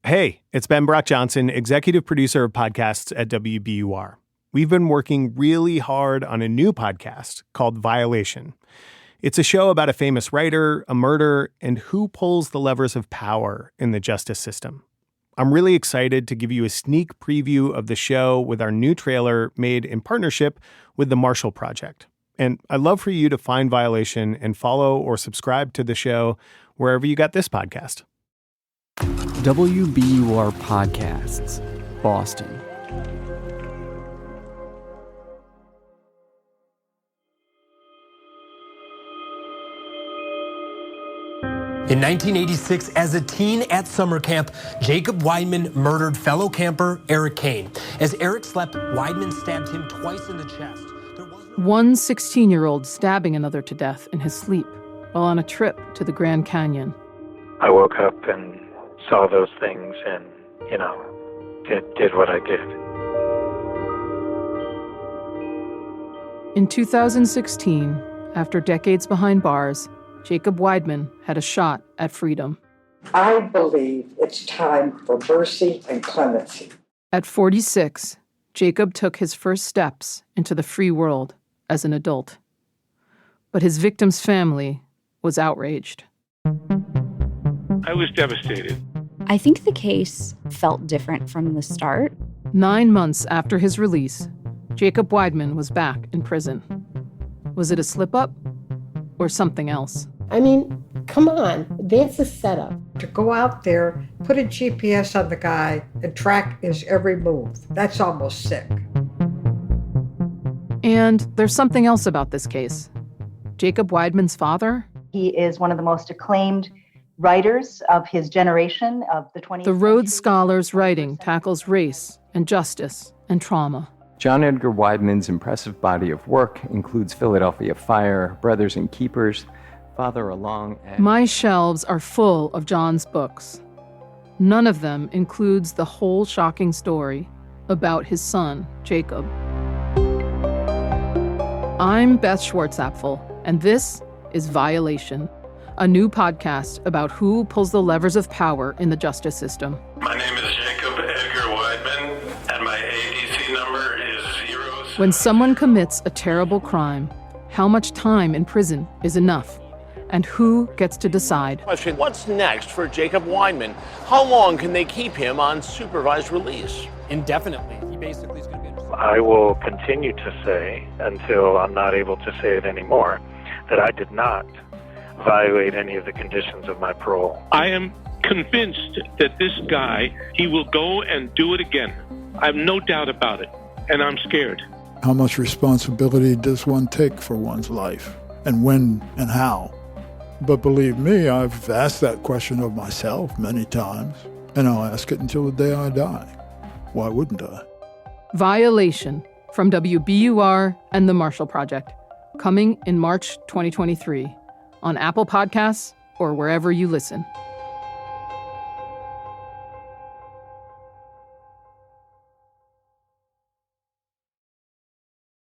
Hey, it's Ben Brock Johnson, executive producer of podcasts at WBUR. We've been working really hard on a new podcast called Violation. It's a show about a famous writer, a murder, and who pulls the levers of power in the justice system. I'm really excited to give you a sneak preview of the show with our new trailer made in partnership with the Marshall Project. And I'd love for you to find Violation and follow or subscribe to the show wherever you got this podcast. WBUR Podcasts, Boston. In 1986, as a teen at summer camp, Jacob Weidman murdered fellow camper Eric Kane. As Eric slept, Weidman stabbed him twice in the chest. One 16-year-old stabbing another to death in his sleep while on a trip to the Grand Canyon. I woke up and saw those things and, did what I did. In 2016, after decades behind bars, Jacob Weidman had a shot at freedom. I believe it's time for mercy and clemency. At 46, Jacob took his first steps into the free world as an adult. But his victim's family was outraged. I was devastated. I think the case felt different from the start. 9 months after his release, Jacob Weidman was back in prison. Was it a slip-up or something else? I mean, come on, that's a setup. To go out there, put a GPS on the guy, and track his every move. That's almost sick. And there's something else about this case. Jacob Weidman's father? He is one of the most acclaimed writers of his generation of the 20th The Rhodes Scholars' writing tackles race and justice and trauma. John Edgar Wideman's impressive body of work includes Philadelphia Fire, Brothers and Keepers, Father Along, and... My shelves are full of John's books. None of them includes the whole shocking story about his son, Jacob. I'm Beth Schwartzapfel, and this is Violation, a new podcast about who pulls the levers of power in the justice system. My name is Jacob Edgar Weidman, and my ADC number is 0. When someone commits a terrible crime, how much time in prison is enough? And who gets to decide? Question, what's next for Jacob Weidman? How long can they keep him on supervised release? Indefinitely. He basically is going to be I will continue to say, until I'm not able to say it anymore, that I did not violate any of the conditions of my parole. I am convinced that this guy, he will go and do it again. I have no doubt about it, and I'm scared. How much responsibility does one take for one's life, and when and how? But believe me, I've asked that question of myself many times, and I'll ask it until the day I die. Why wouldn't I? Violation from WBUR and the Marshall Project, coming in March 2023 on Apple Podcasts or wherever you listen.